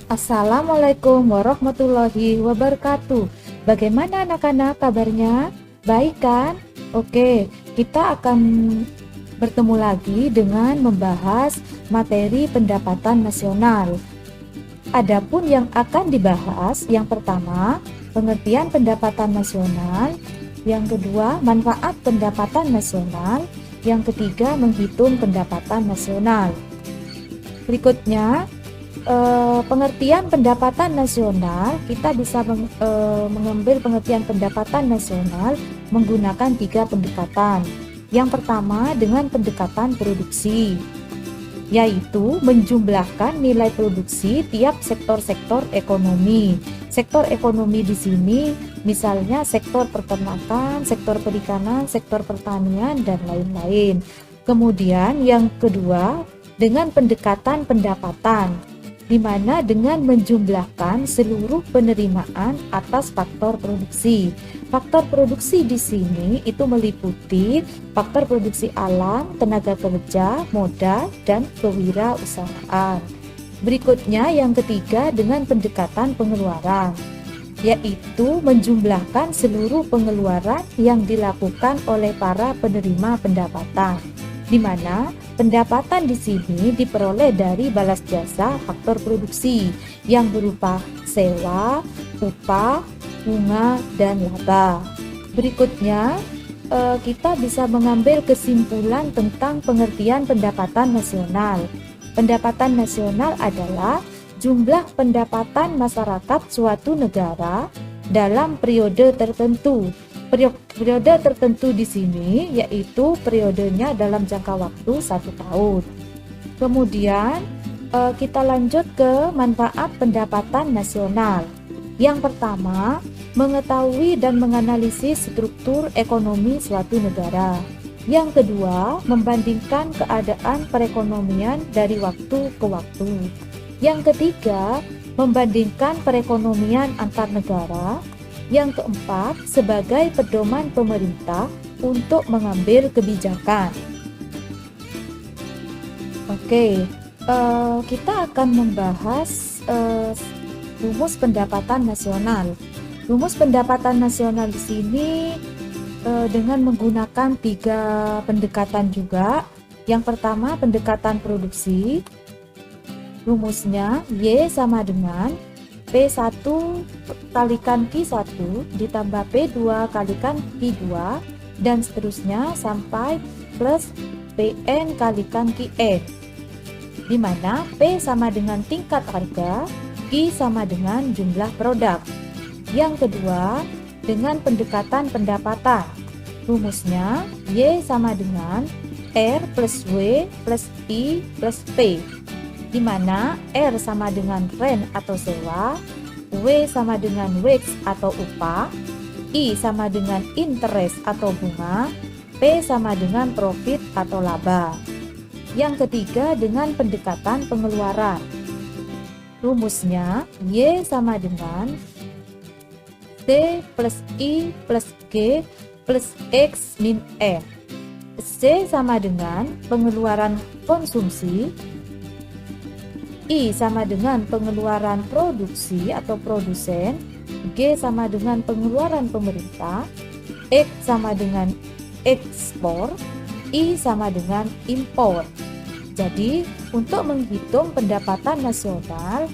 Assalamualaikum warahmatullahi wabarakatuh. Bagaimana anak-anak kabarnya? Baik kan? Oke, kita akan bertemu lagi dengan membahas materi pendapatan nasional. Adapun yang akan dibahas, yang pertama, pengertian pendapatan nasional, yang kedua, manfaat pendapatan nasional, yang ketiga, menghitung pendapatan nasional. Berikutnya, pengertian pendapatan nasional, kita bisa mengambil pengertian pendapatan nasional menggunakan 3 pendekatan. Yang pertama dengan pendekatan produksi, yaitu menjumlahkan nilai produksi tiap sektor-sektor ekonomi. Sektor ekonomi di sini misalnya sektor peternakan, sektor perikanan, sektor pertanian, dan lain-lain. Kemudian yang kedua dengan pendekatan pendapatan, di mana dengan menjumlahkan seluruh penerimaan atas faktor produksi. Faktor produksi di sini itu meliputi faktor produksi alam, tenaga kerja, modal, dan kewirausahaan. Berikutnya yang ketiga dengan pendekatan pengeluaran, yaitu menjumlahkan seluruh pengeluaran yang dilakukan oleh para penerima pendapatan, di mana pendapatan di sini diperoleh dari balas jasa faktor produksi yang berupa sewa, upah, bunga, dan laba. Berikutnya, kita bisa mengambil kesimpulan tentang pengertian pendapatan nasional. Pendapatan nasional adalah jumlah pendapatan masyarakat suatu negara dalam periode tertentu. Periode tertentu di sini yaitu periodenya dalam jangka waktu 1 tahun. Kemudian kita lanjut ke manfaat pendapatan nasional. Yang pertama, mengetahui dan menganalisis struktur ekonomi suatu negara. Yang kedua, membandingkan keadaan perekonomian dari waktu ke waktu. Yang ketiga, membandingkan perekonomian antar negara. Yang keempat, sebagai pedoman pemerintah untuk mengambil kebijakan. Oke, kita akan membahas rumus pendapatan nasional. Rumus pendapatan nasional di sini dengan menggunakan 3 pendekatan juga. Yang pertama, pendekatan produksi. Rumusnya Y sama dengan P1 kalikan Q1 ditambah P2 kalikan Q2 dan seterusnya sampai plus PN kalikan QN, di mana P sama dengan tingkat harga, Q sama dengan jumlah produk. Yang kedua, dengan pendekatan pendapatan. Rumusnya Y sama dengan R plus W plus I plus P, di mana R sama dengan rent atau sewa, W sama dengan wage atau upah, I sama dengan interest atau bunga, P sama dengan profit atau laba. Yang ketiga dengan pendekatan pengeluaran. Rumusnya Y sama dengan C plus I plus G plus X min F. C sama dengan pengeluaran konsumsi, I sama dengan pengeluaran produksi atau produsen, G sama dengan pengeluaran pemerintah, X sama dengan ekspor, I sama dengan impor. Jadi untuk menghitung pendapatan nasional,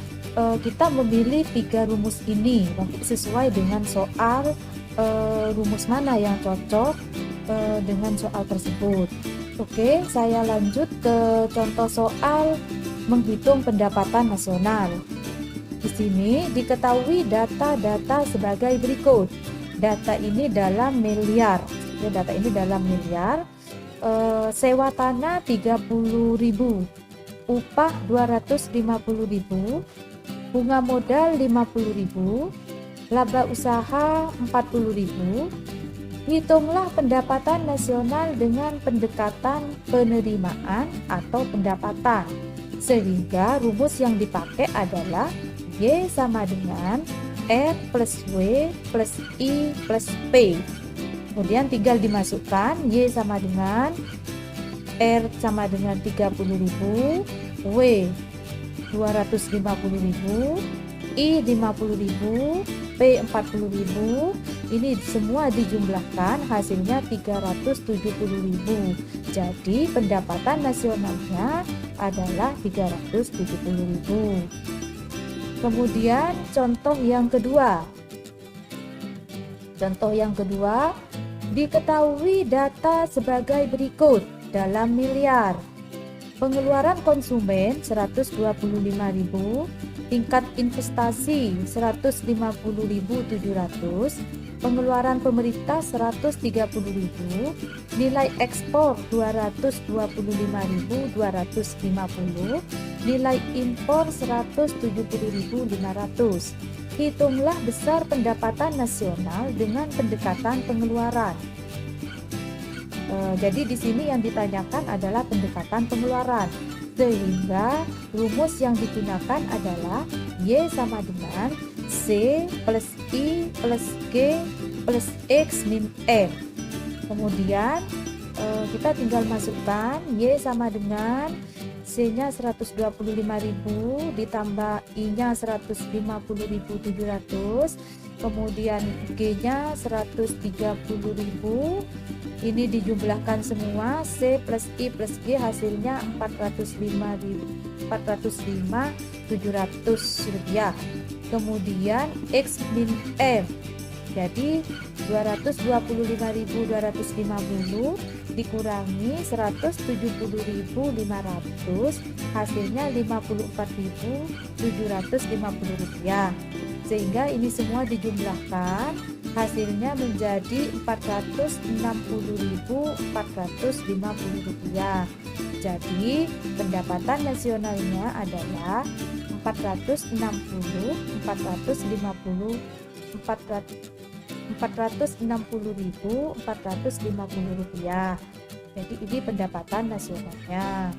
kita memilih 3 rumus ini nanti sesuai dengan soal, rumus mana yang cocok dengan soal tersebut. Oke, saya lanjut ke contoh soal menghitung pendapatan nasional. Di sini diketahui data-data sebagai berikut. Data ini dalam miliar. Data ini dalam miliar. Sewa tanah 30.000, upah 250.000, bunga modal 50.000, laba usaha 40.000. Hitunglah pendapatan nasional dengan pendekatan penerimaan atau pendapatan, sehingga rumus yang dipakai adalah Y sama dengan R plus W plus I plus P. Kemudian tinggal dimasukkan Y sama dengan R sama dengan 30.000, W 250.000, I 50.000, P 40.000. Ini semua dijumlahkan hasilnya 370.000. Jadi pendapatan nasionalnya adalah 370.000. Kemudian contoh yang kedua. Contoh yang kedua, diketahui data sebagai berikut dalam miliar. Pengeluaran konsumen 125.000, tingkat investasi 150.700, pengeluaran pemerintah 130.000, nilai ekspor 225.250, nilai impor 170.500. Hitunglah besar pendapatan nasional dengan pendekatan pengeluaran. Jadi di sini yang ditanyakan adalah pendekatan pengeluaran, sehingga rumus yang digunakan adalah Y sama dengan C plus I plus G plus X min M. Kemudian kita tinggal masukkan Y sama dengan C-nya 125.000 ditambah I-nya 150.700, kemudian G-nya 130.000. Ini dijumlahkan semua, C plus I plus G hasilnya 405.700 rupiah. Kemudian X min M, jadi 225.250 dikurangi 170.500 hasilnya 54.750 rupiah. Sehingga ini semua dijumlahkan hasilnya menjadi 460.450 rupiah. Jadi pendapatan nasionalnya adalah 460.450 rupiah. Jadi ini pendapatan nasionalnya.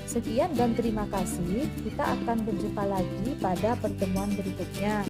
Sekian dan terima kasih. Kita akan berjumpa lagi pada pertemuan berikutnya.